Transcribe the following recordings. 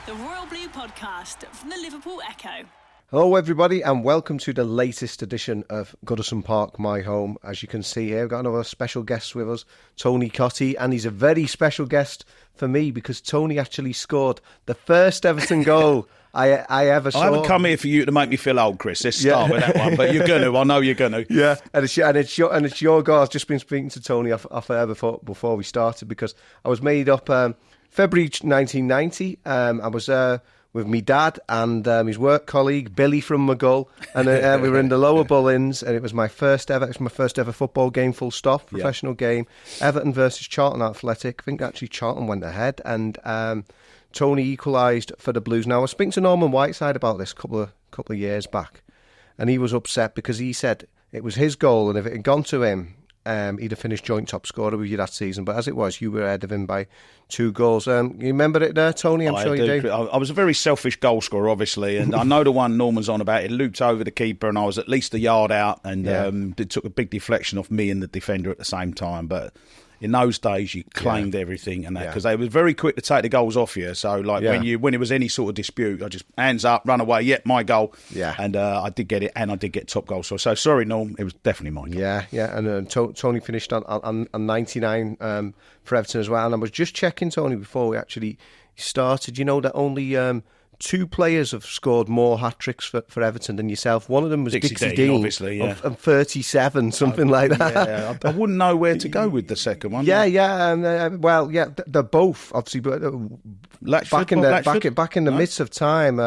the Royal Blue Podcast from the Liverpool Echo. Hello everybody and welcome to the latest edition of Goodison Park, my home. As you can see here, we've got another special guest with us, Tony Cottee, and he's a very special guest for me because Tony actually scored the first Everton goal I ever saw. I haven't come here for you to make me feel old, Chris. Let's start with that one, but you're going to. I know you're going to. Yeah, and it's your goal. I've just been speaking to Tony off air before we started because I was made up February 1990. I was with me dad and his work colleague Billy from McGull, and we were in the lower Bullins, and it was my first ever football game, full stop, professional game, Everton versus Charlton Athletic. I think actually Charlton went ahead, and Tony equalised for the Blues. Now I was speaking to Norman Whiteside about this couple of years back, and he was upset because he said it was his goal, and if it had gone to him, he'd have finished joint top scorer with you that season. But as it was, you were ahead of him by 2 goals. You remember it there, Tony? I'm sure you do. I was a very selfish goal scorer, obviously, and I know the one Norman's on about. It looped over the keeper, and I was at least a yard out, and it took a big deflection off me and the defender at the same time. But in those days, you claimed everything and that because they were very quick to take the goals off you. So, when it was any sort of dispute, I just hands up, run away. Yep, my goal. Yeah, and I did get it, and I did get top goal. So sorry, Norm, it was definitely mine. Yeah, and Tony finished on 99 for Everton as well. And I was just checking, Tony, before we actually started. You know that only 2 players have scored more hat-tricks for Everton than yourself. One of them was Dixie Dean, obviously, of 37, something like that. Yeah, I wouldn't know where to go with the second one. They're both obviously back in the midst of time.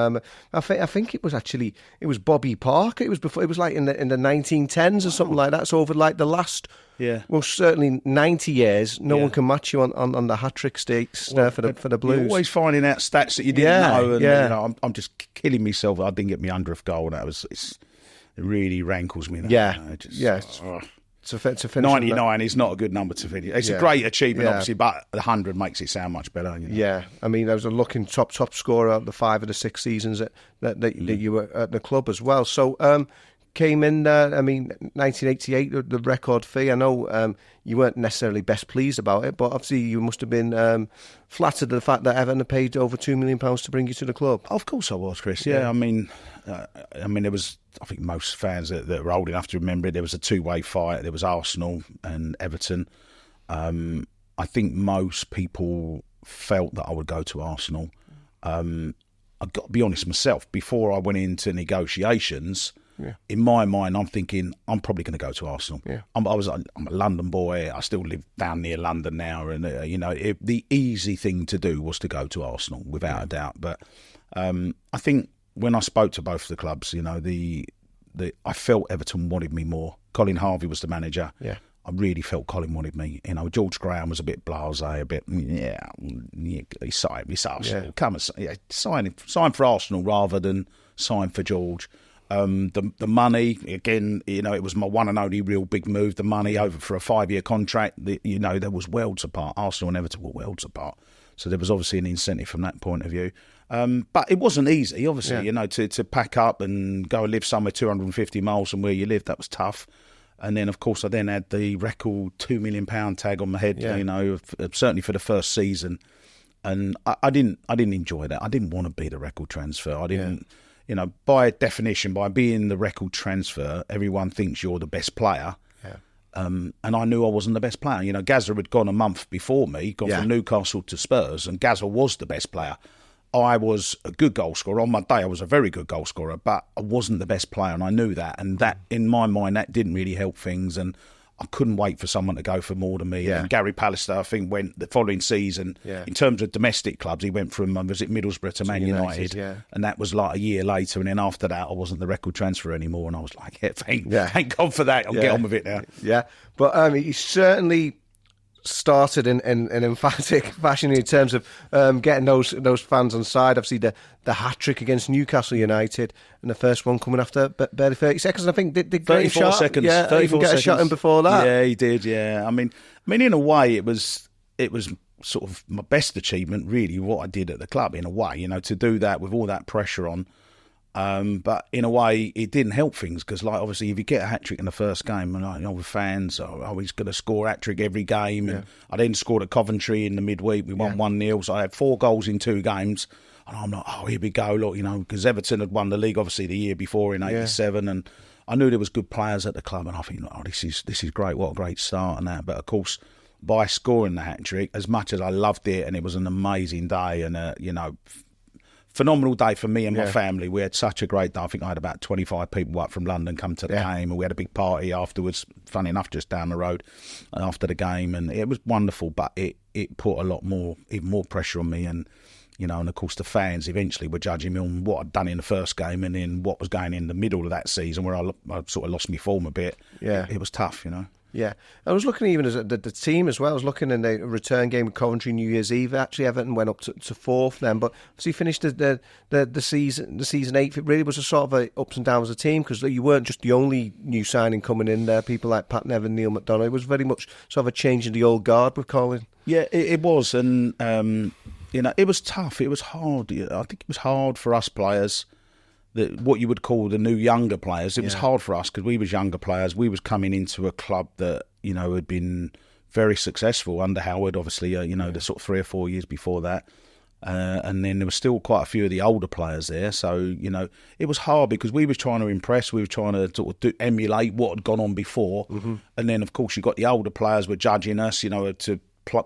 I think it was Bobby Parker. It was before. It was like in the 1910s or something like that. So over like the last. Yeah. Well, certainly 90 years, no one can match you on the hat-trick stakes for the Blues. You're always finding out stats that you didn't know. And, I'm just killing myself. I didn't get my 100th goal. It really rankles me. To finish 99 is not a good number to finish. It's a great achievement, obviously, but 100 makes it sound much better. You know? Yeah, I mean, I was a looking top scorer of the 5 of the 6 seasons that you were at the club as well. So. Came in, 1988, the record fee. I know you weren't necessarily best pleased about it, but obviously you must have been flattered at the fact that Everton had paid over £2 million to bring you to the club. Of course I was, Chris. Yeah, I mean, there was, I think most fans that were old enough to remember it, there was a 2-way fight. There was Arsenal and Everton. I think most people felt that I would go to Arsenal. I've got to be honest myself, before I went into negotiations... Yeah. In my mind, I'm thinking I'm probably going to go to Arsenal. Yeah. I'm a London boy. I still live down near London now, and the easy thing to do was to go to Arsenal without a doubt. But I think when I spoke to both the clubs, I felt Everton wanted me more. Colin Harvey was the manager. Yeah. I really felt Colin wanted me. George Graham was a bit blasé, a bit he's Arsenal. Yeah. Come and sign for Arsenal rather than sign for George. The money, again, it was my one and only real big move. The money over for a 5-year contract, there was worlds apart. Arsenal and Everton were worlds apart. So there was obviously an incentive from that point of view. But it wasn't easy, obviously, to pack up and go and live somewhere 250 miles from where you lived. That was tough. And then, of course, I then had the record £2 million tag on my head, certainly for the first season. And I didn't enjoy that. I didn't want to be the record transfer. I didn't... by definition, by being the record transfer, everyone thinks you're the best player. Yeah. And I knew I wasn't the best player. Gazza had gone a month before me, gone from Newcastle to Spurs, and Gazza was the best player. I was a good goal scorer. On my day, I was a very good goal scorer, but I wasn't the best player, and I knew that. And that, in my mind, that didn't really help things. And I couldn't wait for someone to go for more than me. Yeah. And Gary Pallister, I think, went the following season. Yeah. In terms of domestic clubs, he went from, Middlesbrough to Man United. And that was like a year later. And then after that, I wasn't the record transfer anymore. And I was like, thank God for that. I'll get on with it now. Yeah. But he certainly started in emphatic fashion in terms of getting those fans on side. Obviously, the hat-trick against Newcastle United, and the first one coming after barely 30 seconds. I think did 34 seconds. Yeah, 34 get seconds. A shot in before that. Yeah, he did. Yeah, I mean, in a way, it was sort of my best achievement, really, what I did at the club. In a way, to do that with all that pressure on. But in a way, it didn't help things because, like, obviously, if you get a hat trick in the first game, and with fans, he's going to score a hat trick every game. And I then scored at Coventry in the midweek. We won 1-0, so I had 4 goals in 2 games. And I'm like, here we go, look, because Everton had won the league obviously the year before in '87, and I knew there was good players at the club, and I think, this is great, what a great start and that. But of course, by scoring the hat trick, as much as I loved it, and it was an amazing day, and phenomenal day for me and my family. We had such a great day. I think I had about 25 people up from London come to the game, and we had a big party afterwards, funny enough, just down the road after the game, and it was wonderful, but it put even more pressure on me, and and of course the fans eventually were judging me on what I'd done in the first game and then what was going in the middle of that season where I sort of lost my form a bit. Yeah. It was tough, Yeah, I was looking even at the team as well. I was looking in the return game with Coventry New Year's Eve. Actually, Everton went up to 4th then, but obviously finished the season 8th. It really was a sort of a ups and downs of a team because you weren't just the only new signing coming in there. People like Pat Nevin, Neil McDonough. It was very much sort of a change in the old guard with Colin. Yeah, it was, and it was tough. It was hard. I think it was hard for us players. What you would call the new younger players. It was hard for us because we was younger players. We was coming into a club that had been very successful under Howard, obviously. The sort of 3 or 4 years before that, and then there was still quite a few of the older players there. So it was hard because we was trying to impress. We were trying to sort of emulate what had gone on before, and then of course you got the older players were judging us. To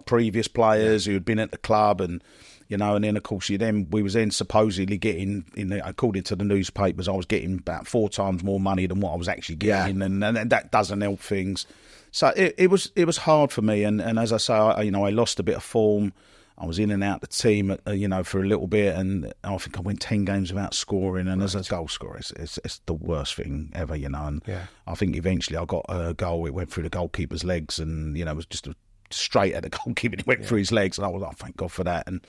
previous players who had been at the club and. And then of course we was then supposedly getting, according to the newspapers, I was getting about 4 times more money than what I was actually getting, and that doesn't help things. So it was hard for me, and as I say, I lost a bit of form. I was in and out the team, for a little bit, and I think I went 10 games without scoring. And as a goal scorer, it's the worst thing ever, And I think eventually I got a goal. It went through the goalkeeper's legs, and it was just straight at the goalkeeper. It went through his legs, and I was like, thank God for that. And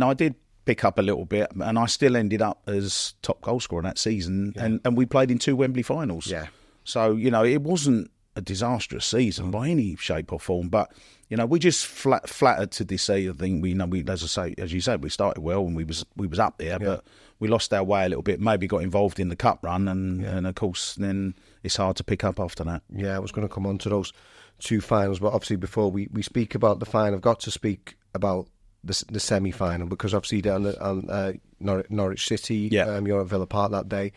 I did pick up a little bit, and I still ended up as top goal scorer that season. And we played in 2 Wembley finals. Yeah. So it wasn't a disastrous season by any shape or form, but we just flattered to deceive. I think we as you said, we started well and we was up there, but we lost our way a little bit. Maybe got involved in the cup run, and of course then it's hard to pick up after that. Yeah, I was going to come on to those 2 finals, but obviously before we speak about the final, I've got to speak about the semi-final, because obviously down at Norwich City, you're at Villa Park that day,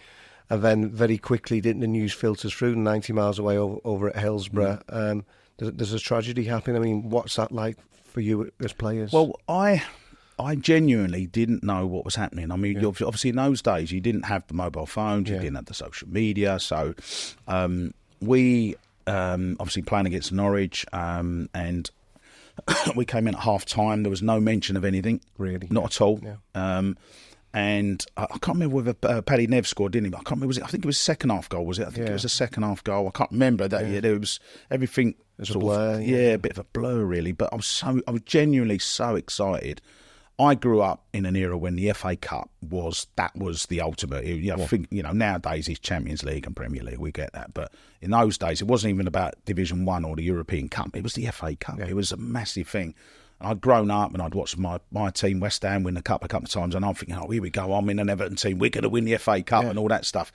and then very quickly the news filters through 90 miles away over at Hillsborough. There's a tragedy happening. I mean, what's that like for you as players? Well, I genuinely didn't know what was happening. I mean, obviously in those days you didn't have the mobile phones, you didn't have the social media, so we obviously playing against Norwich, and we came in at half-time. There was no mention of anything. Really? Not at all. Yeah. And I can't remember whether Paddy Nev scored, didn't he? I can't remember. I think it was a second-half goal, was it? I think it was a second-half goal. I can't remember that. Yeah, there was everything. It was a blur. A bit of a blur, really. But I was genuinely so excited. I grew up in an era when the FA Cup was the ultimate. I think nowadays it's Champions League and Premier League. We get that, but in those days it wasn't even about Division 1 or the European Cup. It was the FA Cup. Yeah. It was a massive thing. And I'd grown up and I'd watched my team West Ham win the cup a couple of times, and I'm thinking, here we go. I'm in an Everton team. We're going to win the FA Cup and all that stuff.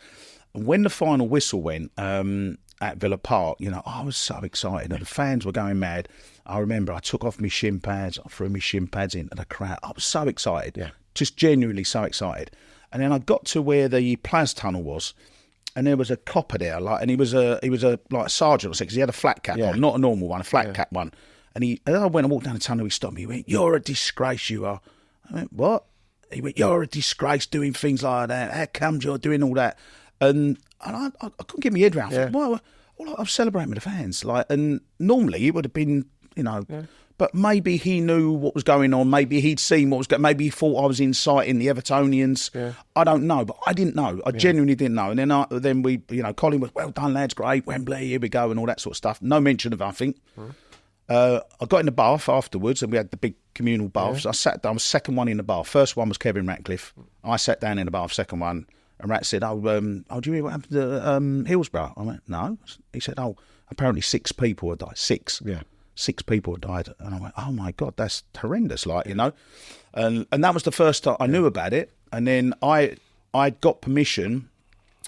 And when the final whistle went at Villa Park, I was so excited, and the fans were going mad. I remember I took off my shin pads, I threw my shin pads into the crowd. I was so excited, just genuinely so excited. And then I got to where the players' tunnel was, and there was a copper there, and he was a sergeant, because he had a flat cap on, not a normal one, a flat cap one. And I went and walked down the tunnel. He stopped me. He went, "You're a disgrace, you are." I went, "What?" He went, "You're a disgrace doing things like that. How come you're doing all that?" And I couldn't get my head around. Yeah. Well, I was celebrating with the fans, and normally it would have been. But maybe he knew what was going on. Maybe he'd seen what was going on. Maybe he thought I was inciting the Evertonians. Yeah. I don't know, but I didn't know. I genuinely didn't know. And then we, Colin was, "Well done, lads, great, Wembley, here we go," and all that sort of stuff. No mention of nothing. I got in the bath afterwards, and we had the big communal baths. I sat down, I was second one in the bath. First one was Kevin Ratcliffe. I sat down in the bath, second one, and Rat said, do you hear what happened to Hillsborough? I went, no. He said, apparently 6 people had died. 6. Yeah. 6 people had died. And I went, oh my God, that's horrendous, And that was the first time I knew about it. And then I I'd got permission.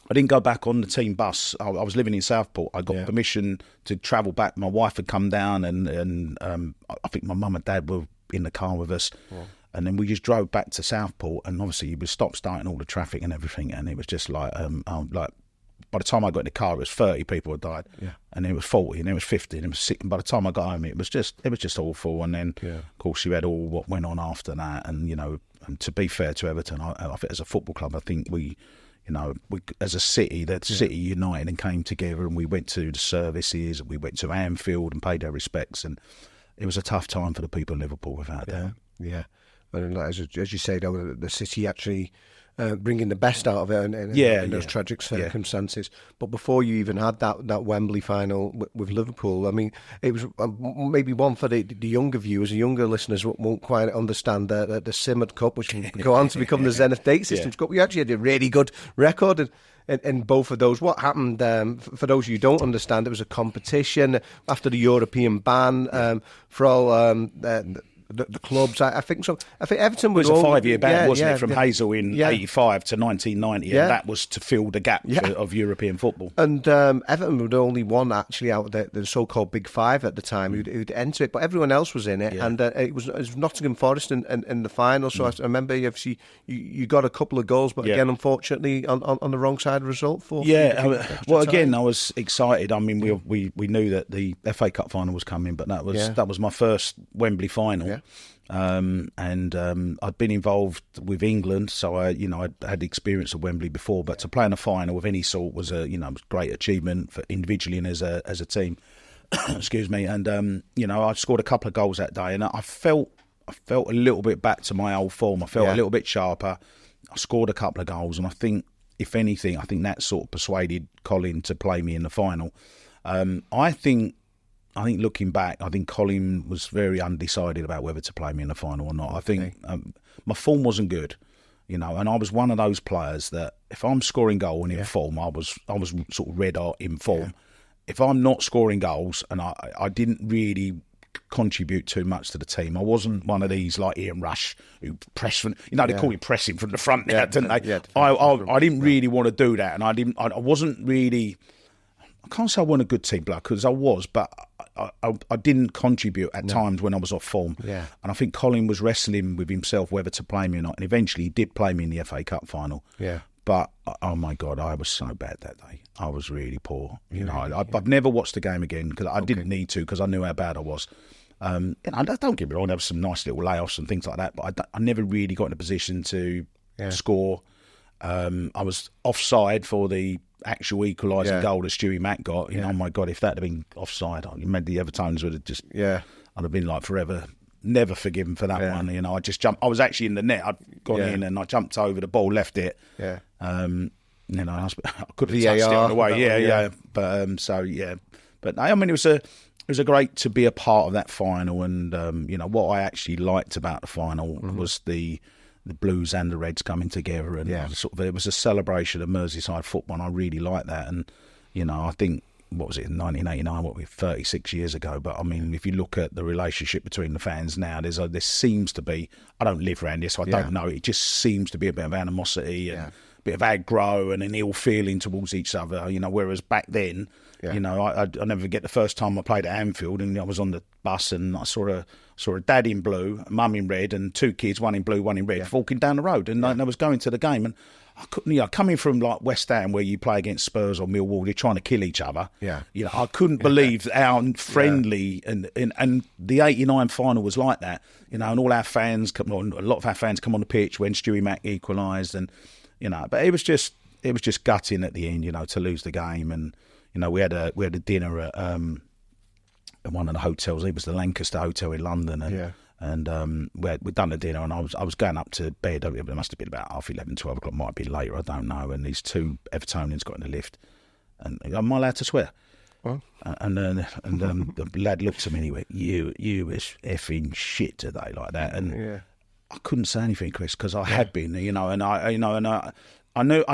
I didn't go back on the team bus. I was living in Southport. I got permission to travel back. My wife had come down, and I think my mum and dad were in the car with us. Yeah. And then we just drove back to Southport, and obviously you was starting all the traffic and everything, and it was just like by the time I got in the car, it was 30 people had died, and it was 40, and it was 50, and it was 60. And by the time I got home, it was just awful. And then, of course, you had all what went on after that. And and to be fair to Everton, I think as a football club, I think we as a city, that City united and came together, and we went to the services, we went to Anfield and paid our respects, and it was a tough time for the people in Liverpool without that. Yeah. And as you say, though, the City actually bringing the best out of it in those tragic circumstances. But before you even had that Wembley final with Liverpool, I mean, it was maybe one for the younger viewers, the younger listeners won't quite understand the Simmered Cup, which will go on to become the Zenith Date Systems Cup. We actually had a really good record in both of those. What happened, for those who don't understand, it was a competition after the European ban for all the clubs. I think so. I think Everton was a 5-year ban, wasn't it, from Hazel in 85 to 1990, and that was to fill the gap of European football. And Everton were the only one actually out of the so-called Big Five at the time who'd enter it, but everyone else was in it, and it was Nottingham Forest in the final. So I remember you got a couple of goals, but again, unfortunately, on the wrong side of the result. Again, I was excited. I mean, we knew that the FA Cup final was coming, but that was my first Wembley final. Yeah. I'd been involved with England, so I'd had experience of Wembley before. But to play in a final of any sort was a great achievement for individually and as a team. Excuse me. And I scored a couple of goals that day, and I felt a little bit back to my old form. I felt a little bit sharper. I scored a couple of goals, and I think, if anything, that sort of persuaded Colin to play me in the final. I think looking back, I think Colin was very undecided about whether to play me in the final or not. I think my form wasn't good, and I was one of those players that if I'm scoring goal and in form, I was sort of red hot in form. Yeah. If I'm not scoring goals and I didn't really contribute too much to the team, I wasn't one of these like Ian Rush who press from, they call it pressing from the front now, didn't they? Yeah, I didn't really want to do that, and I wasn't really. I can't say I wasn't a good team player because I was, but I didn't contribute at times when I was off form. Yeah. And I think Colin was wrestling with himself whether to play me or not. And eventually he did play me in the FA Cup final. Yeah. But, oh my God, I was so bad that day. I was really poor. I've never watched the game again because I didn't need to because I knew how bad I was. Don't get me wrong, there were some nice little layoffs and things like that, but I never really got in a position to score. I was offside for the actual equalising goal that Stewie Mack got. Oh my God, if that had been offside, I mean, the Evertonians would have just, I'd have been like forever, never forgiven for that one. I just jumped. I was actually in the net. I'd gone in and I jumped over the ball, left it. Yeah. I could have touched it on the way. But I mean, it was a great to be a part of that final, and what I actually liked about the final was the Blues and the Reds coming together, and it was a celebration of Merseyside football, and I really liked that. And I think, what was it, in 1989, 36 years ago, but I mean, if you look at the relationship between the fans now, there seems to be, I don't live around this, so I don't know, it just seems to be a bit of animosity and a bit of aggro and an ill feeling towards each other, whereas back then, I never forget the first time I played at Anfield, and I was on the bus and I saw a dad in blue, a mum in red, and two kids, one in blue, one in red, walking down the road, and I was going to the game, and I couldn't, coming from like West Ham where you play against Spurs or Millwall, you're trying to kill each other. I couldn't believe how friendly and the '89 final was like that. And all our fans, a lot of our fans come on the pitch when Stewie Mack equalised, and but it was just gutting at the end, to lose the game. And we had a dinner at one of the hotels. It was the Lancaster Hotel in London, and we'd done the dinner, and I was going up to bed. It must have been about 11:30, 12 o'clock. Might be later, I don't know. And these two Evertonians got in the lift, and am I allowed to swear? What? And the lad looked at me and he went, "You was effing shit today," like that. And I couldn't say anything, Chris, because I had been, and I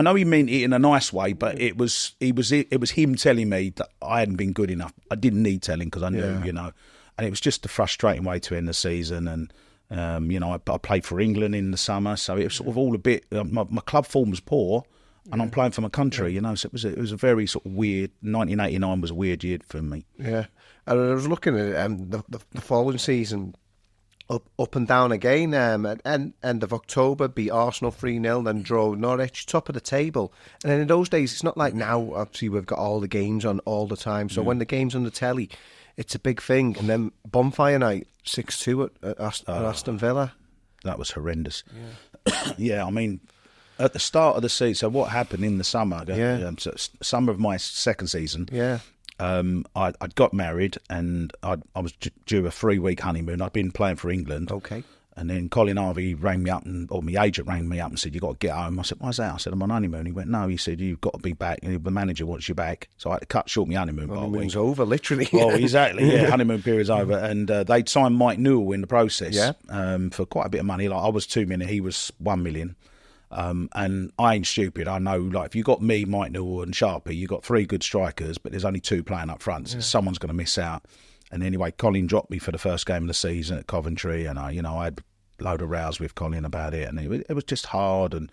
know he meant it in a nice way, but it was him telling me that I hadn't been good enough. I didn't need telling because I knew, and it was just a frustrating way to end the season. And I played for England in the summer, so it was sort of all a bit. My club form was poor, and I'm playing for my country. So it was a very sort of weird. 1989 was a weird year for me. Yeah, and I was looking at the following season. Up and down again. At end of October, beat Arsenal 3-0, then draw Norwich, top of the table. And then in those days, it's not like now. Obviously, we've got all the games on all the time. So when the game's on the telly, it's a big thing. And then bonfire night, 6-2 at Aston Villa. That was horrendous. Yeah, I mean, at the start of the season. So what happened in the summer? Summer of my second season. Yeah. I'd got married and I was due a 3-week honeymoon. I'd been playing for England. Okay. And then Colin Harvey rang me up, or my agent rang me up and said, "You've got to get home." I said, "Why's that?" I said, "I'm on honeymoon." He went, "No," he said, "You've got to be back. The manager wants you back." So I had to cut short my honeymoon. Honeymoon's over, literally. Oh, exactly. Yeah, honeymoon period's over. And they'd signed Mike Newell in the process for quite a bit of money. Like I was $2 million, he was $1 million. And I ain't stupid. I know, like, if you got me, Mike Newell and Sharpie, you got 3 good strikers, but there's only 2 playing up front, so someone's going to miss out. And anyway, Colin dropped me for the first game of the season at Coventry, and I had a load of rows with Colin about it, and it was just hard. And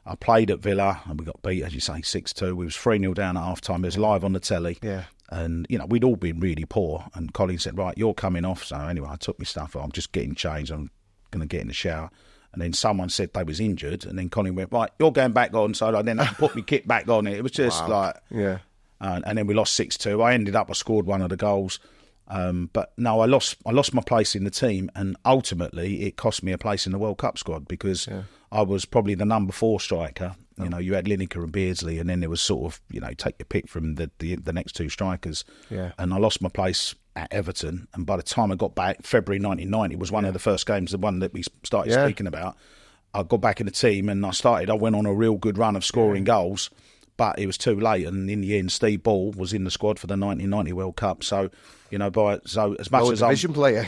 I played at Villa, and we got beat, as you say, 6-2. We was 3-0 down at half time. It was live on the telly. Yeah. And, we'd all been really poor. And Colin said, "Right, you're coming off." So anyway, I took my stuff off. I'm just getting changed. I'm going to get in the shower. And then someone said they was injured, and then Colin went, "Right, you're going back on." So I then had to put my kit back on. It was just and then we lost 6-2. I scored one of the goals. But no, I lost my place in the team, and ultimately it cost me a place in the World Cup squad because I was probably the number 4 striker. You had Lineker and Beardsley, and then there was sort of, take your pick from the next 2 strikers. Yeah. And I lost my place at Everton, and by the time I got back, February 1990 was one of the first games, the one that we started speaking about. I got back in the team, and I went on a real good run of scoring goals, but it was too late, and in the end, Steve Ball was in the squad for the 1990 World Cup. So, as much as division player,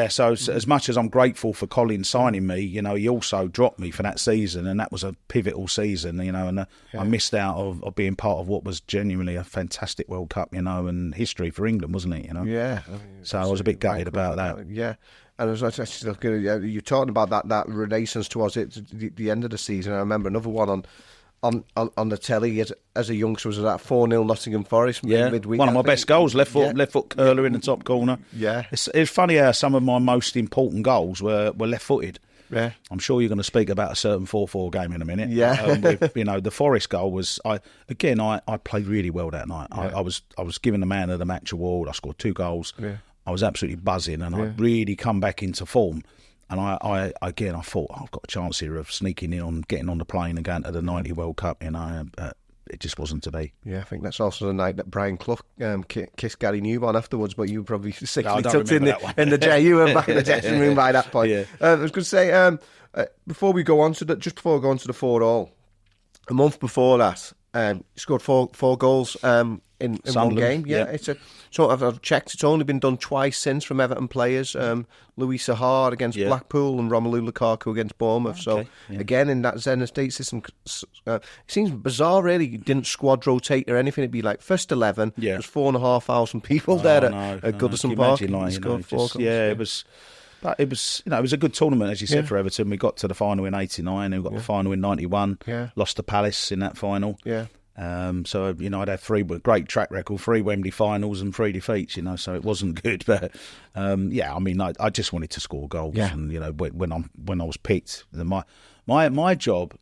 so as much as I'm grateful for Colin signing me, he also dropped me for that season, and that was a pivotal season, and I missed out of being part of what was genuinely a fantastic World Cup, and history for England, wasn't it? Yeah. So I was a bit gutted about that. Yeah. And I was actually looking, you're talking about that renaissance towards the end of the season. I remember another one on the telly as a youngster was that 4-0 Nottingham Forest midweek. One of my best goals, left foot curler in the top corner. Yeah. It's funny how some of my most important goals were left-footed. Yeah. I'm sure you're going to speak about a certain 4-4 game in a minute. Yeah. The Forest goal was I played really well that night. Yeah. I was given the man of the match award. I scored 2 goals. Yeah. I was absolutely buzzing, and I'd really come back into form. And I thought, I've got a chance here of sneaking in on getting on the plane and going to the 90 World Cup. It just wasn't to be. Yeah, I think that's also the night that Brian Clough kissed Gary Newborn afterwards, but you were probably safely tucked in you were back in the dressing room by that point. Yeah. I was going to say, before we go on to the 4-all, a month before that, you scored four goals in one game. Yeah, it's I've checked. It's only been done twice since from Everton players. Louis Sahar against Blackpool and Romelu Lukaku against Bournemouth. Okay. So again, in that Zenit State system, it seems bizarre. Really, you didn't squad rotate or anything. It'd be like first 11. Yeah. There's 4,500 people there at Goodison Park. It was. But it was a good tournament, as you said, for Everton. We got to the final in '89, and we got the final in '91. Yeah. Lost to Palace in that final. Yeah. So I'd had 3 great track record, 3 Wembley finals and 3 defeats. So it wasn't good, but I just wanted to score goals. Yeah. And when I was picked, my job,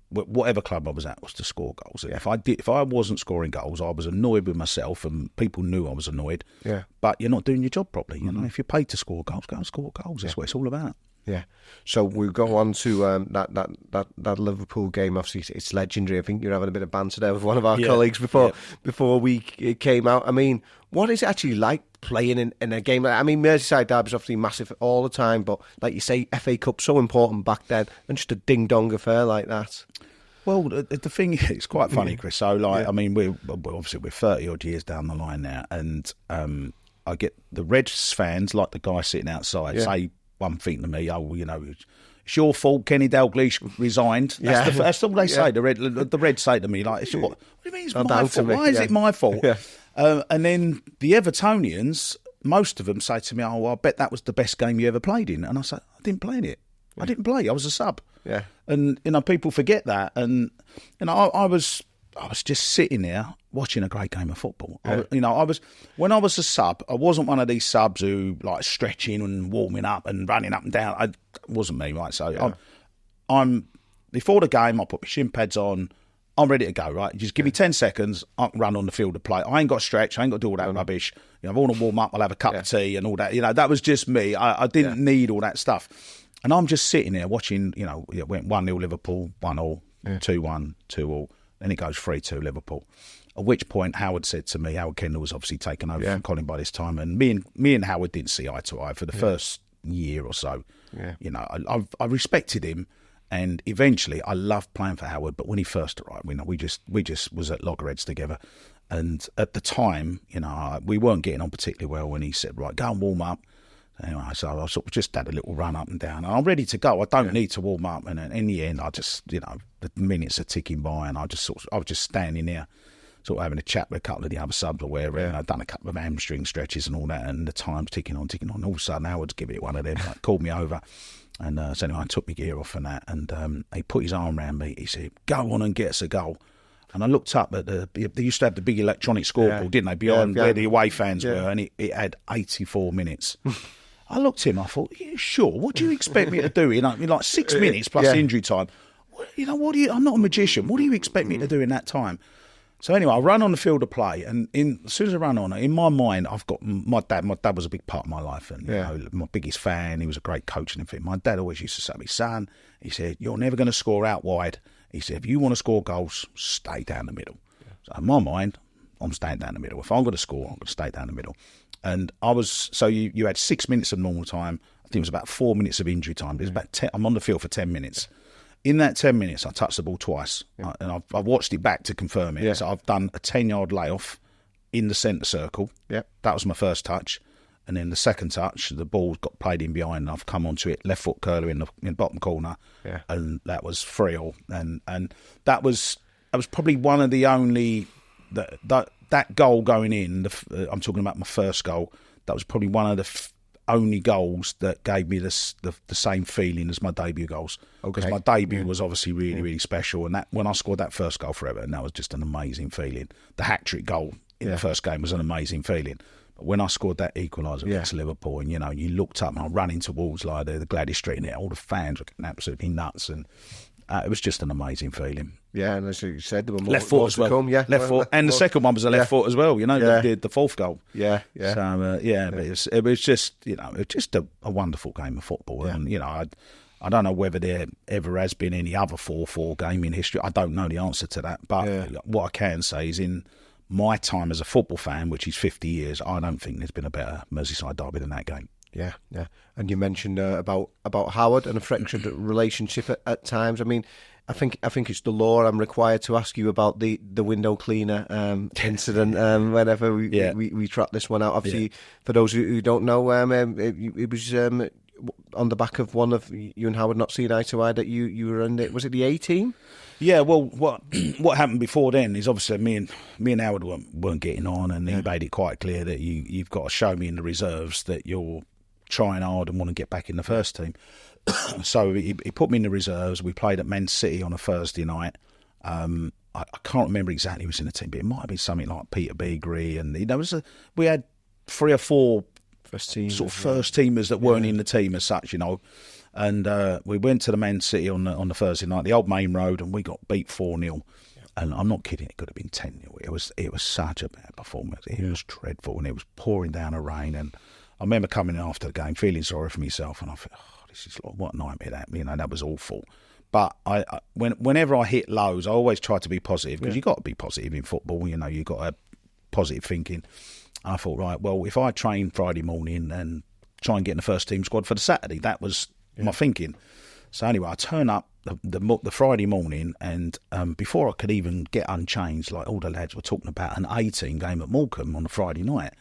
whatever club I was at, was to score goals. Yeah. If I wasn't scoring goals, I was annoyed with myself, and people knew I was annoyed. Yeah. But you're not doing your job properly. If you're paid to score goals, go and score goals. That's what it's all about. Yeah. So we'll go on to that Liverpool game. Obviously, it's legendary. I think you're having a bit of banter there with one of our colleagues before we came out. I mean, what is it actually like playing in a game? I mean, Merseyside derby is obviously massive all the time, but like you say, FA Cup so important back then, and just a ding-dong affair like that. Well, the thing is, it's quite funny, Chris. So, I mean, we're 30 odd years down the line now, and I get the Reds fans, like the guy sitting outside, say one thing to me: it's your fault. Kenny Dalglish resigned. That's all they say. The Reds say to me, like, what do you mean it's my fault? Why is it my fault? Yeah. And then the Evertonians most of them say to me, "Oh, well, I bet that was the best game you ever played in." And I say, "I didn't play in it. I didn't play. I was a sub." Yeah. And people forget that. And I was just sitting there watching a great game of football. Yeah. When I was a sub, I wasn't one of these subs who like stretching and warming up and running up and down. It wasn't me, right? So I'm before the game. I put my shin pads on. I'm ready to go, right? Just give me 10 seconds, I can run on the field to play. I ain't got to stretch, I ain't got to do all that rubbish. If I want to warm up, I'll have a cup of tea and all that. That was just me. I didn't need all that stuff. And I'm just sitting there watching, it went 1-0 Liverpool, 1-1, 2-1, 2-2. Then it goes 3-2 Liverpool. At which point Howard said to me, Howard Kendall was obviously taken over from Colin by this time, and me and Howard didn't see eye to eye for the first year or so. Yeah. I respected him. And eventually, I loved playing for Howard. But when he first arrived, we just was at loggerheads together. And at the time, we weren't getting on particularly well. When he said, "Right, go and warm up." Anyway, so I sort of just had a little run up and down. And I'm ready to go. I don't need to warm up. And in the end, I just, the minutes are ticking by, and I was just standing there, sort of having a chat with a couple of the other subs or wherever. And I'd done a couple of hamstring stretches and all that, and the time's ticking on. All of a sudden, Howard's giving it one of them, called me over. And so anyway, I took my gear off and that, and he put his arm around me. He said, "Go on and get us a goal." And I looked up at they used to have the big electronic scoreboard, didn't they, beyond where the away fans were, and it had 84 minutes. I looked at him, I thought, "Yeah, sure, what do you expect me to do in like 6 minutes plus injury time? I'm not a magician. What do you expect me to do in that time?" So anyway, I run on the field of play, and as soon as I run on, in my mind, I've got my dad. My dad was a big part of my life, and my biggest fan. He was a great coach and everything. My dad always used to say to me, "Son," he said, "you're never going to score out wide." He said, "If you want to score goals, stay down the middle." So in my mind, I'm staying down the middle. If I'm going to score, I'm going to stay down the middle. And you had 6 minutes of normal time. I think it was about 4 minutes of injury time. It was about 10. I'm on the field for 10 minutes. In that 10 minutes, I touched the ball twice, and I've watched it back to confirm it. Yeah. So I've done a 10-yard layoff in the centre circle. Yeah. That was my first touch. And then the second touch, the ball got played in behind, and I've come onto it, left foot curler in the bottom corner, and that was 3-3. And that was probably one of the only that goal going in. I'm talking about my first goal. That was probably one of the only goals that gave me the same feeling as my debut goals. Because my debut was obviously really, really special. And that when I scored that first goal for Everton, that was just an amazing feeling. The hat-trick goal in the first game was an amazing feeling. But when I scored that equaliser against Liverpool, and you looked up and I ran towards like the Gladys Street, and all the fans were getting absolutely nuts, and it was just an amazing feeling. Yeah, and as you said, there were more left foot as well. Come, left foot, and the second one was a left foot as well. The fourth goal. Yeah. So but it was just a wonderful game of football, and I don't know whether there ever has been any other 4-4 game in history. I don't know the answer to that, but what I can say is in my time as a football fan, which is 50 years, I don't think there's been a better Merseyside derby than that game. Yeah. And you mentioned about Howard and a fractured relationship at times. I mean, I think it's the law. I'm required to ask you about the window cleaner incident whenever we track this one out. Obviously, for those who don't know, it was on the back of one of you and Howard not seeing eye to eye that you were in it. Was it the A team? Yeah, well, what happened before then is obviously me and Howard weren't getting on, and he made it quite clear that you've got to show me in the reserves that you're trying hard and want to get back in the first team. So he put me in the reserves. We played at Man City on a Thursday night. I can't remember exactly who was in the team, but it might have been something like Peter Beagrie, and we had 3 or 4 first teamers that weren't in the team as such, And we went to the Man City on the Thursday night, the old main road, and we got beat 4-0. And I'm not kidding, it could have been 10-0. It was such a bad performance. It was dreadful, and it was pouring down a rain. And I remember coming in after the game, feeling sorry for myself, and I thought, this is like, what a nightmare that. That was awful. But whenever I hit lows, I always try to be positive, because you've got to be positive in football. You've got to have positive thinking. And I thought, right, well, if I train Friday morning and try and get in the first team squad for the Saturday, that was my thinking. So anyway, I turn up the Friday morning, and before I could even get unchanged, like all the lads were talking about an A-team game at Morecambe on a Friday night.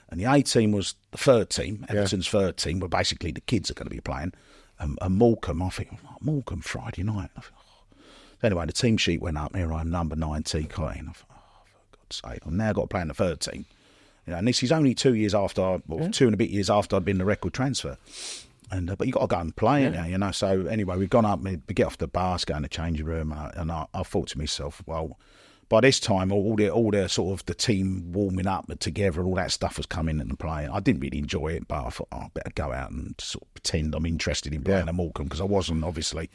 And the A-team was the third team, Everton's third team, where basically the kids are going to be playing. And Morecambe, I think, Morecambe Friday night. Anyway, the team sheet went up. Here I am, number 9, Cottee. And I thought, for God's sake, I've now got to play in the third team. and this is only 2 years after, 2 and a bit years after I'd been the record transfer. And but you got to go and play it now, So anyway, we've gone up, we get off the bus, go in the changing room, and I thought to myself, well, by this time, all the sort of the team warming up together, all that stuff was coming into play. I didn't really enjoy it, but I thought, I better go out and sort of pretend I'm interested in playing at Morecambe, because I wasn't, obviously.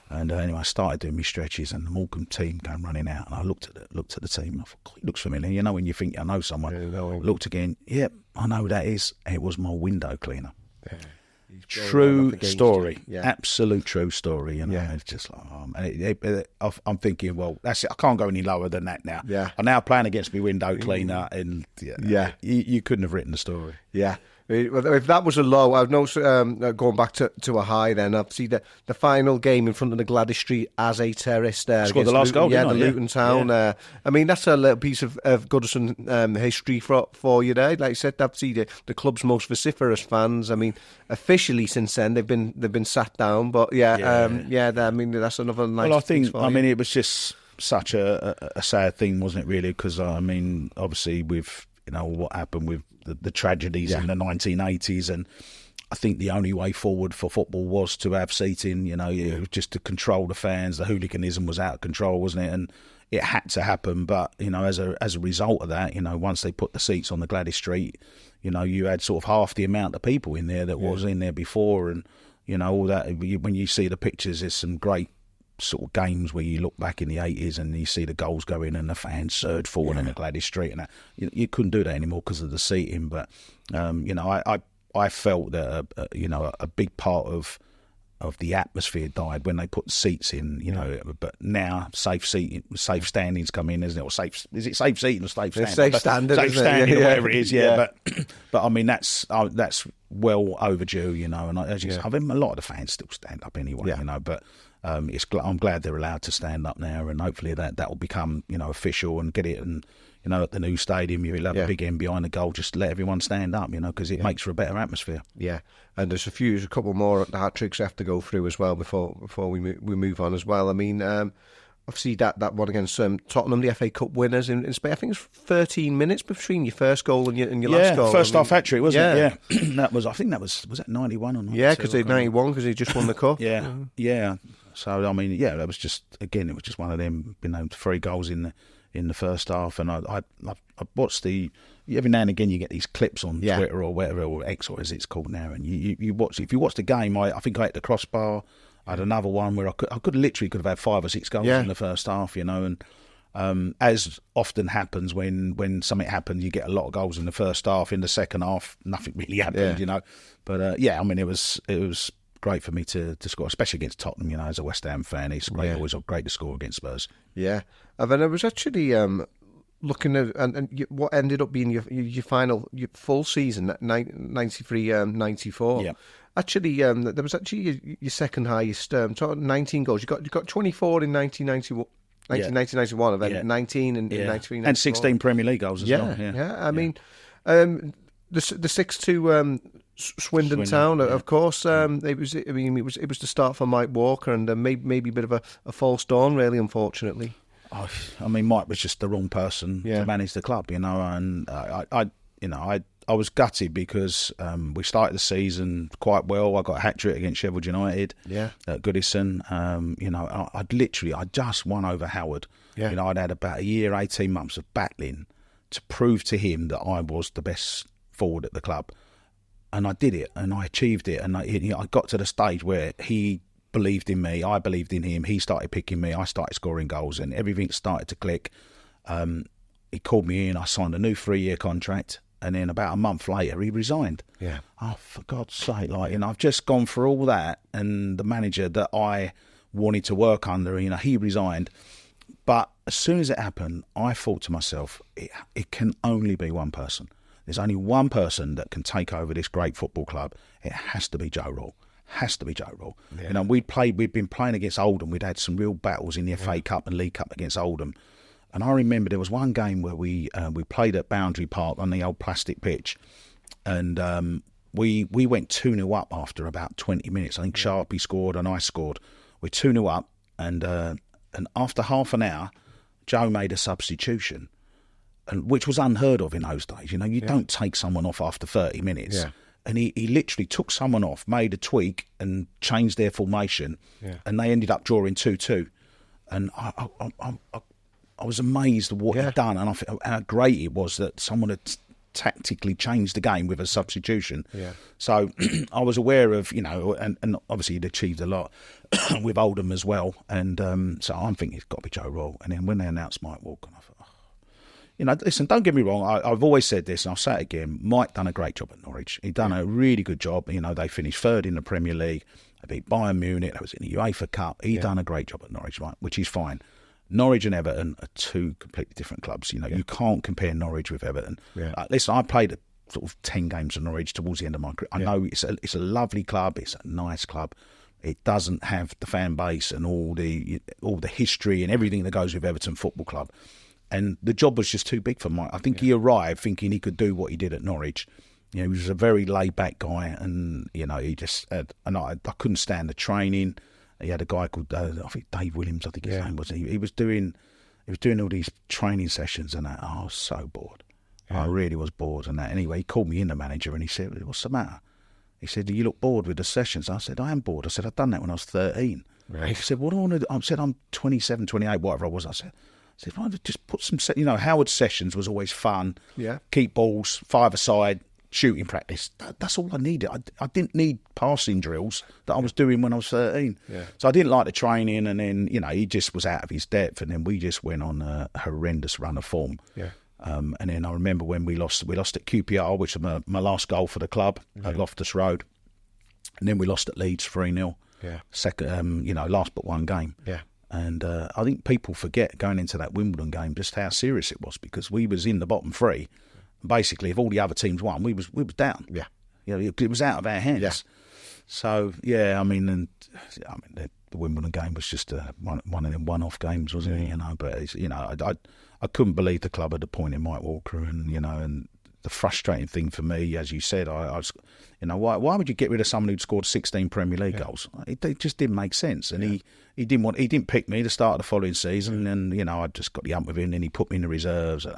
And anyway, I started doing my stretches, and the Morecambe team came running out, and I looked at the team, and I thought, God, he looks familiar. When you think I know someone. Looked again, I know who that is. It was my window cleaner. Yeah. True story, absolute true story. It's just like, I'm thinking, well, that's it. I can't go any lower than that now. I'm now playing against my window cleaner, and you couldn't have written the story. Yeah. If that was a low, I've noticed going back to a high. Then obviously the final game in front of the Gladys Street as a terrace there. Scored the last goal, the Luton Town. I mean, that's a little piece of Goodison history for you there. Like I said, obviously the club's most vociferous fans. I mean, officially since then they've been sat down, but I mean that's another nice. Well, I think it was just such a sad thing, wasn't it? Really, because I mean, obviously with what happened with the tragedies in the 1980s, and I think the only way forward for football was to have seating, just to control the fans. The hooliganism was out of control, wasn't it? And it had to happen. But, as a result of that, once they put the seats on the Gladys Street, you had sort of half the amount of people in there that was in there before. And, all that, when you see the pictures, there's some great sort of games where you look back in the 80s and you see the goals go in and the fans surge forward on the Gladys Street, and that, you couldn't do that anymore because of the seating. But I felt that a big part of the atmosphere died when they put seats in. But now safe standings come in, isn't it? Or safe seating or safe standing? Safe standing, safe standing, or whatever it is. But I mean that's well overdue. And as you say, I mean, a lot of the fans still stand up anyway. But. I'm glad they're allowed to stand up now, and hopefully that will become official and get it. And at the new stadium, you'll have a big end behind the goal. Just let everyone stand up, because it makes for a better atmosphere. Yeah, and there's a couple more hat tricks I have to go through as well before we move on as well. I mean, obviously that one against Tottenham, the FA Cup winners in Spain. I think it's 13 minutes between your first goal and your last goal. First half hat trick, wasn't it? Yeah, was that 91 or 92? Yeah, because they 91 because he just won the cup. Yeah. So I mean, that was just one of them. 3 goals in the first half, and I watched every now and again you get these clips on Twitter or whatever, or X, or as it's called now, and you watch. If you watch the game, I think I hit the crossbar. I had another one where I could have had 5 or 6 goals in the first half, and as often happens when something happens, you get a lot of goals in the first half. In the second half, nothing really happened, But I mean, it was great for me to score, especially against Tottenham. As a West Ham fan, it's great, always great to score against Spurs. Yeah, and then I was actually looking at and what ended up being your full season, 93-94. Yeah. Actually, there was actually your second highest, 19 goals. You got 24 in 1991, and then 19 in 93, and 16 Premier League goals as well. Yeah. I mean, the 6-2 Swindon Town, of course. It was the start for Mike Walker, and maybe a bit of a false dawn, really, unfortunately. I mean, Mike was just the wrong person to manage the club, and I was gutted because we started the season quite well. I got a hat trick against Sheffield United at Goodison. I just won over Howard. I'd had about a year, 18 months of battling to prove to him that I was the best forward at the club. And I did it, and I achieved it, and I got to the stage where he believed in me, I believed in him, he started picking me, I started scoring goals, and everything started to click. He called me in, I signed a new 3-year contract, and then about a month later, he resigned. Yeah. Oh, for God's sake, I've just gone through all that, and the manager that I wanted to work under, he resigned. But as soon as it happened, I thought to myself, it can only be one person. There's only one person that can take over this great football club. It has to be Joe Rule. Yeah. We'd been playing against Oldham. We'd had some real battles in the FA Cup and League Cup against Oldham. And I remember there was one game where we played at Boundary Park on the old plastic pitch, and we went 2-0 up after about 20 minutes. I think Sharpie scored and I scored. We're 2-0 up, and after half an hour, Joe made a substitution. and which was unheard of in those days. You know, you don't take someone off after 30 minutes. Yeah. And he literally took someone off, made a tweak, and changed their formation, and they ended up drawing 2-2. And I was amazed at what he'd done, and how great it was that someone had tactically changed the game with a substitution. Yeah. So I was aware of, you know, and obviously he'd achieved a lot with Oldham as well. And so I'm thinking it's got to be Joe Royle. And then when they announced Mike Walker, I thought, you know, listen, don't get me wrong. I've always said this, and I'll say it again. Mike done a great job at Norwich. He'd done a really good job. You know, they finished third in the Premier League. They beat Bayern Munich. That was in the UEFA Cup. He'd done a great job at Norwich, right? Which is fine. Norwich and Everton are two completely different clubs. You know, you can't compare Norwich with Everton. Yeah. Listen, I played sort of 10 games at Norwich towards the end of my career. I know it's a lovely club. It's a nice club. It doesn't have the fan base and all the history and everything that goes with Everton Football Club. And the job was just too big for Mike. I think he arrived thinking he could do what he did at Norwich. You know, he was a very laid-back guy, and you know, he just had, and I couldn't stand the training. He had a guy called I think Dave Williams. I think his name was. He was doing all these training sessions and that. I was so bored. I really was bored and that. Anyway, he called me in, the manager, and he said, "What's the matter?" He said, "You look bored with the sessions." I said, "I am bored." I said, "I've done that when I was 13." Right. He said, "What do I want to do?" I said, "I'm 27, 28, whatever I was." I said, "Why don't just put some, you know, Howard sessions was always fun. Yeah. Keep balls, 5-a-side, shooting practice. That's all I needed. I didn't need passing drills that I was doing when I was 13. Yeah. So I didn't like the training, and then, you know, he just was out of his depth, and then we just went on a horrendous run of form. Yeah. And then I remember when we lost at QPR, which was my last goal for the club at Loftus Road. And then we lost at Leeds 3-0. Yeah. Second, you know, last but one game. Yeah. And I think people forget going into that Wimbledon game just how serious it was, because we was in the bottom three. Basically, if all the other teams won, we was down. Yeah, you know, it was out of our hands. Yeah. So yeah, I mean, the Wimbledon game was just one of them one-off games, wasn't it? You know, but it's, you know, I couldn't believe the club had appointed Mike Walker, and you know, and the frustrating thing for me, as you said, I was, you know, why would you get rid of someone who'd scored 16 Premier League goals? It just didn't make sense, and he didn't pick me to start the following season, and you know, I just got the hump with him, and he put me in the reserves. And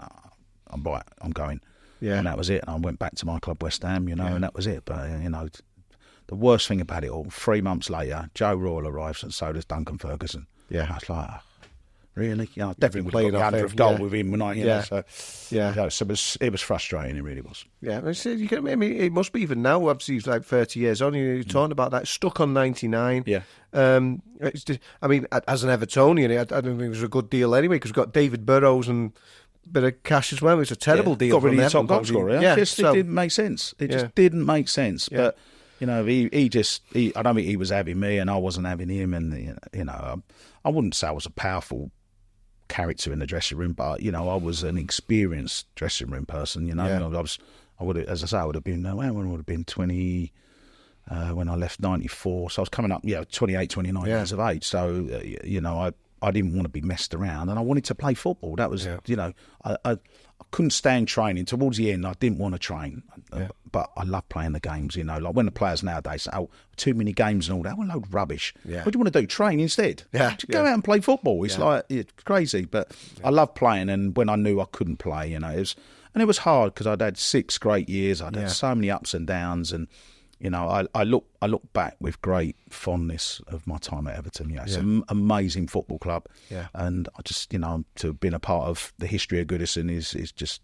I'm right, I'm going. Yeah. And that was it. And I went back to my club, West Ham, you know, and that was it. But, you know, the worst thing about it all, 3 months later, Joe Royle arrives, and so does Duncan Ferguson. Yeah. I was like, really? You know, I definitely would have got the 100th goal with him, wouldn't I? You know, so, so it was frustrating, it really was. Yeah, I mean, it must be even now, obviously, he's like 30 years on. You're talking about that, stuck on 99. Yeah. It's just, I mean, as an Evertonian, I don't think it was a good deal anyway, because we've got David Burrows and bit of cash as well. It was a terrible deal. Got rid of the top goal scorer. It didn't make sense. It just didn't make sense. Yeah. But you know, I don't think he was having me, and I wasn't having him. And you know, I wouldn't say I was a powerful character in the dressing room, but you know, I was an experienced dressing room person. You know, I would have, as I say, I would have been. When I would have been 20. When I left 94, so I was coming up, 28, 29 years of age. So you know, I didn't want to be messed around, and I wanted to play football. That was, you know, I couldn't stand training. Towards the end, I didn't want to train, but I love playing the games, you know. Like when the players nowadays say, too many games and all that, well, a load of rubbish. Yeah. What do you want to do? Train instead. Yeah. Just go out and play football. It's like, it's crazy, but I love playing, and when I knew I couldn't play, you know, it was hard, because I'd had 6 great years. I'd had so many ups and downs, and you know, I look back with great fondness of my time at Everton. You know, it's an amazing football club, and I just, you know, to have been a part of the history of Goodison is just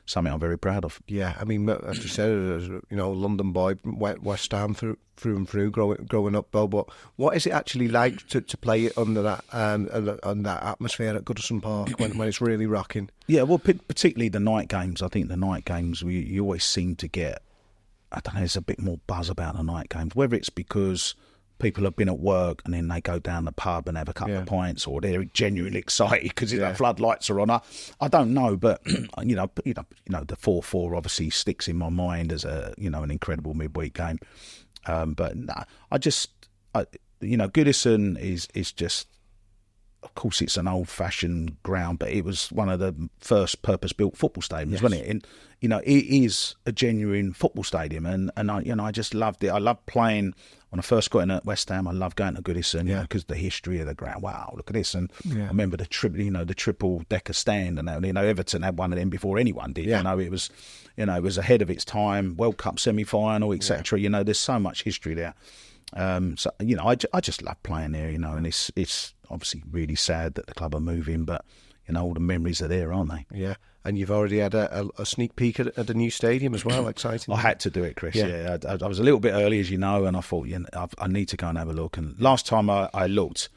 something I'm very proud of. Yeah, I mean, as you said, you know, London boy, West Ham through and through, growing up, Bill. But what is it actually like to play under that atmosphere at Goodison Park when it's really rocking? Yeah, well, particularly the night games. I think the night games, you always seem to get, I don't know, there's a bit more buzz about the night games, whether it's because people have been at work and then they go down the pub and have a couple of pints, or they're genuinely excited because the floodlights are on. I don't know, but you know, the 4-4 obviously sticks in my mind as an incredible midweek game. But no, you know, Goodison is just of course, it's an old-fashioned ground, but it was one of the first purpose-built football stadiums, wasn't it? And it is a genuine football stadium, and I just loved it. I loved playing when I first got in at West Ham. I loved going to Goodison because the history of the ground. Wow, look at this! And I remember the triple decker stand, and Everton had one of them before anyone did. It was ahead of its time. World Cup semi-final, etc. There's so much history there. I just love playing there, and it's obviously really sad that the club are moving, but all the memories are there, aren't they? Yeah, and you've already had a sneak peek at the new stadium as well. Exciting. I had to do it, Chris. Yeah, I was a little bit early, as you know, and I thought I need to go and have a look. And last time I looked,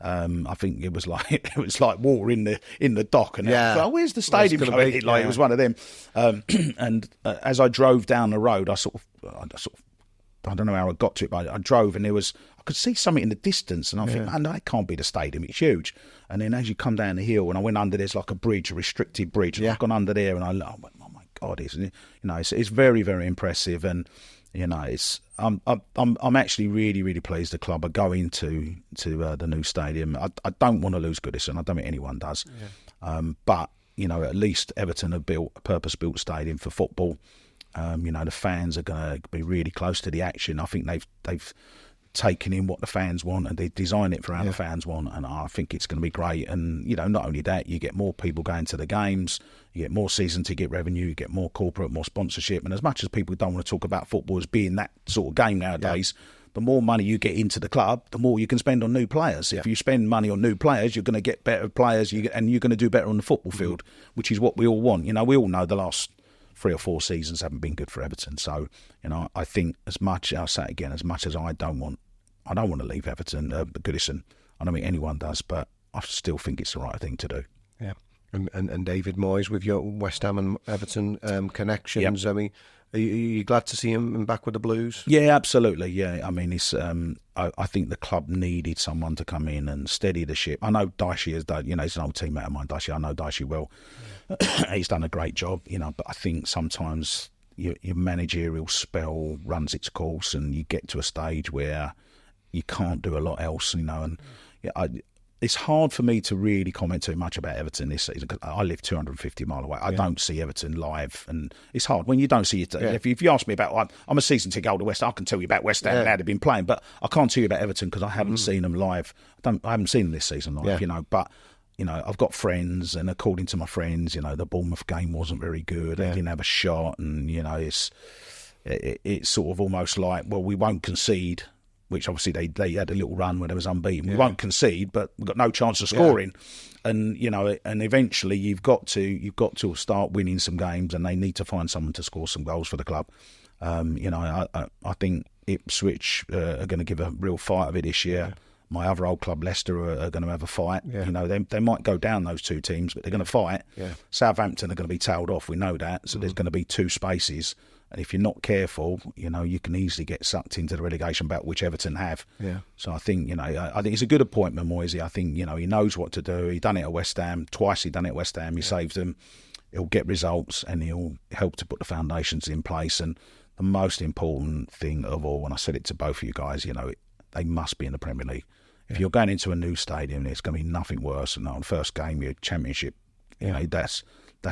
I think it was like war in the dock, and where's the stadium? It was one of them. And as I drove down the road, I don't know how I got to it, but I drove and I could see something in the distance, and I think, man, that can't be the stadium. It's huge. And then as you come down the hill, and I went under, there's like a bridge, a restricted bridge. And I've gone under there, and I went, oh my God, it's very, very impressive. And I'm actually really, really pleased the club are going to the new stadium. I don't want to lose Goodison. I don't think anyone does. But at least Everton have built a purpose-built stadium for football. The fans are going to be really close to the action. I think they've taken in what the fans want, and they design it for how the fans want, and I think it's going to be great. And not only that, you get more people going to the games, you get more season ticket revenue, you get more corporate, more sponsorship. And as much as people don't want to talk about football as being that sort of game nowadays, the more money you get into the club, the more you can spend on new players. If you spend money on new players, you're going to get better players, and you're going to do better on the football field, which is what we all want. We all know the last 3 or 4 seasons haven't been good for Everton. So, I think I'll say it again, as much as I don't want to leave Everton, Goodison. I don't think anyone does, but I still think it's the right thing to do. Yeah. And David Moyes, with your West Ham and Everton connections, I mean, are you glad to see him back with the Blues? Yeah, absolutely. Yeah, I mean, it's. I think the club needed someone to come in and steady the ship. I know Dicey has done. He's an old teammate of mine, Dicey. I know Dicey well. He's done a great job, but I think sometimes your managerial spell runs its course, and you get to a stage where you can't do a lot else, and it's hard for me to really comment too much about Everton this season because I live 250 mile away. I don't see Everton live, and it's hard when you don't see it. If you ask me about, I'm a season ticket holder West Ham, I can tell you about West Ham and how they've been playing, but I can't tell you about Everton because I haven't seen them live. I haven't seen them this season live, but. I've got friends, and according to my friends, the Bournemouth game wasn't very good. They didn't have a shot, and it's sort of almost like, well, we won't concede. Which obviously they had a little run where they was unbeaten. We won't concede, but we've got no chance of scoring. And and eventually you've got to start winning some games, and they need to find someone to score some goals for the club. I think Ipswich are going to give a real fight of it this year. Yeah. My other old club, Leicester, are going to have a fight. Yeah. They might go down, those two teams, but they're going to fight. Yeah. Southampton are going to be tailed off. We know that. So there's going to be 2 spaces. And if you're not careful, you can easily get sucked into the relegation battle, which Everton have. Yeah. So I think, I think it's a good appointment, Moisey. I think, he knows what to do. He done it at West Ham. Twice he done it at West Ham. He saved them. He'll get results, and he'll help to put the foundations in place. And the most important thing of all, and I said it to both of you guys, they must be in the Premier League. If you're going into a new stadium, there's going to be nothing worse than on first game, your Championship. That's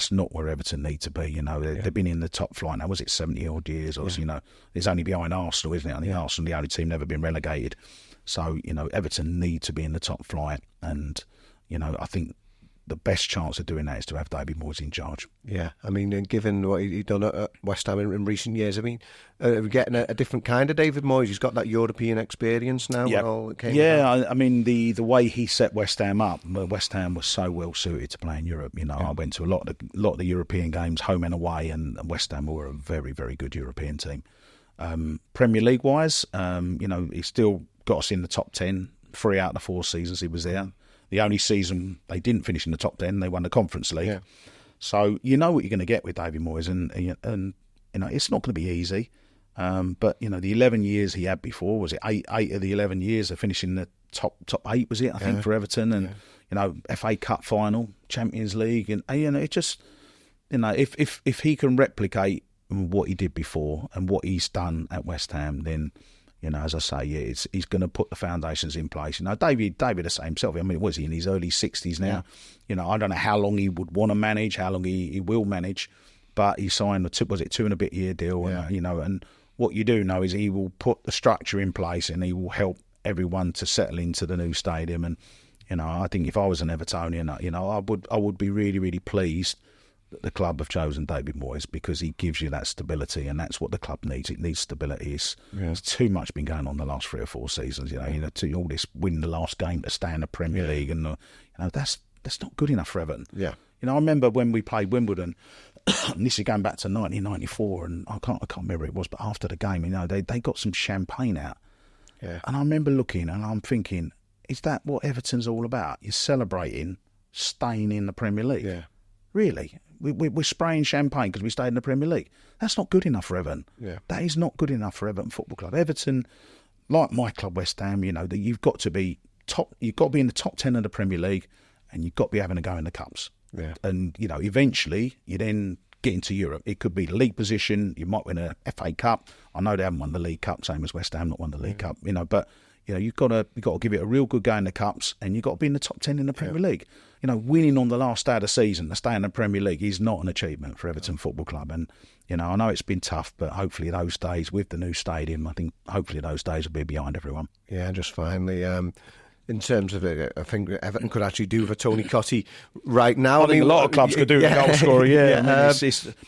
not where Everton need to be. They've been in the top flight now. Was it 70 odd years? Or it's only behind Arsenal, isn't it? I think Arsenal, the only team never been relegated. So Everton need to be in the top flight, and I think the best chance of doing that is to have David Moyes in charge. Yeah, I mean, given what he's done at West Ham in recent years, I mean, we're getting a different kind of David Moyes. He's got that European experience now. I mean, the way he set West Ham up, West Ham was so well suited to play in Europe. I went to a lot of the European games, home and away, and West Ham were a very, very good European team. Premier League wise, he still got us in the top 10 3 out of the 4 seasons he was there. The only season they didn't finish in the top 10, they won the Conference League. Yeah. So you know what you're going to get with David Moyes, and it's not going to be easy. But the 11 years he had before, was it 8 of the 11 years of finishing the top 8? Was it? I think for Everton, and FA Cup final, Champions League, and it just if he can replicate what he did before and what he's done at West Ham, then As I say, he's going to put the foundations in place. David will say himself, I mean, was he in his early 60s now? Yeah. I don't know how long he would want to manage, how long he will manage, but he signed a 2.5 year deal, and what you do know is he will put the structure in place and he will help everyone to settle into the new stadium. And I think if I was an Evertonian, I would be really, really pleased that the club have chosen David Moyes, because he gives you that stability, and that's what the club needs. It needs stability. It's too much been going on the last 3 or 4 seasons. To all this win the last game to stay in the Premier League, and that's not good enough for Everton. Yeah. I remember when we played Wimbledon. And this is going back to 1994, and I can't remember it was, but after the game, they got some champagne out. Yeah. And I remember looking and I'm thinking, is that what Everton's all about? You're celebrating staying in the Premier League. Yeah. Really? We're spraying champagne because we stayed in the Premier League. That's not good enough for Everton. Yeah. That is not good enough for Everton Football Club. Everton, like my club West Ham, that you've got to be top. You've got to be in the top 10 of the Premier League, and you've got to be having a go in the cups. Yeah. And eventually you then get into Europe. It could be the league position. You might win a FA Cup. I know they haven't won the League Cup, same as West Ham not won the League Cup. But you've got to give it a real good go in the cups, and you've got to be in the top 10 in the Premier League. Winning on the last day of the season to stay in the Premier League is not an achievement for Everton Football Club. And I know it's been tough, but hopefully those days with the new stadium, I think hopefully those days will be behind everyone. Yeah, just finally. In terms of it, I think Everton could actually do for Tony Cottee right now. I think a lot of clubs could do with a goal scorer, yeah.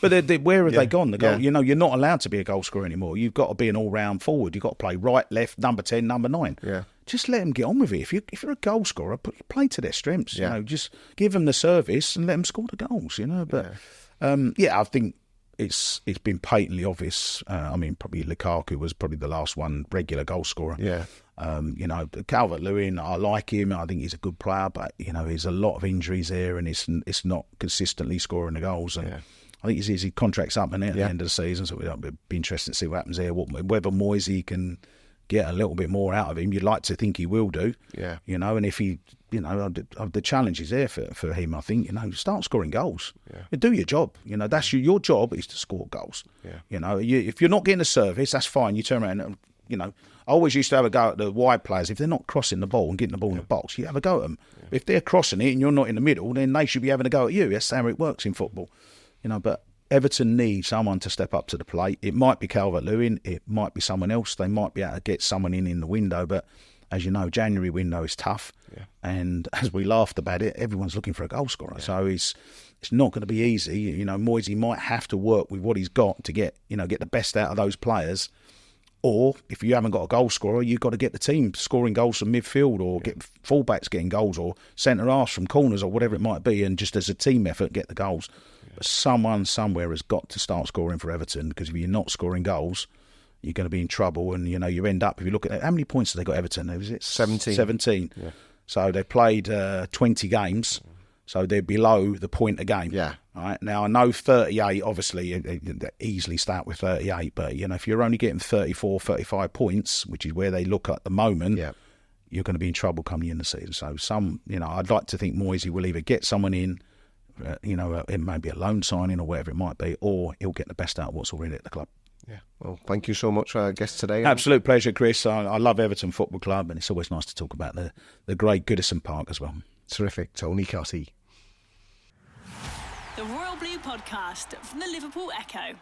But where have they gone? The goal, you're not allowed to be a goal scorer anymore. You've got to be an all-round forward. You've got to play right, left, number 10, number 9. Yeah. Just let them get on with it. If you're a goal scorer, play to their strengths. Just give them the service and let them score the goals. But I think it's been patently obvious. Probably Lukaku was probably the last one regular goal scorer. Yeah. Calvert-Lewin, I like him. I think he's a good player, but there's a lot of injuries there, and it's not consistently scoring the goals. And I think his contract's up at the end of the season, so it'll be interesting to see what happens there. Whether Moisey can get a little bit more out of him, you'd like to think he will do. Yeah. And if he, the challenge is there for him. I think start scoring goals. Yeah. Do your job. That's your job is to score goals. Yeah. If you're not getting a service, that's fine. You turn around and. I always used to have a go at the wide players. If they're not crossing the ball and getting the ball in the box, you have a go at them. Yeah. If they're crossing it and you're not in the middle, then they should be having a go at you. That's how it works in football. But Everton need someone to step up to the plate. It might be Calvert-Lewin. It might be someone else. They might be able to get someone in the window. But as you know, January window is tough. Yeah. And as we laughed about it, everyone's looking for a goal scorer. Yeah. So it's not going to be easy. Moisey might have to work with what he's got to get the best out of those players. Or if you haven't got a goal scorer, you've got to get the team scoring goals from midfield, or get fullbacks getting goals, or centre halves from corners, or whatever it might be, and just as a team effort, get the goals. Yeah. But someone somewhere has got to start scoring for Everton, because if you're not scoring goals, you're going to be in trouble. And you end up, if you look at it, how many points have they got, Everton? Was it 17? Yeah. So they played 20 games. So they're below the point a game. Yeah. Right. Now, I know 38, obviously, they easily start with 38. But, if you're only getting 34, 35 points, which is where they look at the moment, you're going to be in trouble coming in the season. So I'd like to think Moisey will either get someone in, it may be a loan signing or whatever it might be, or he'll get the best out of what's already at the club. Yeah. Well, thank you so much for our guest today. Absolute pleasure, Chris. I love Everton Football Club, and it's always nice to talk about the great Goodison Park as well. Terrific. Tony Cottee. The Royal Blue Podcast from the Liverpool Echo.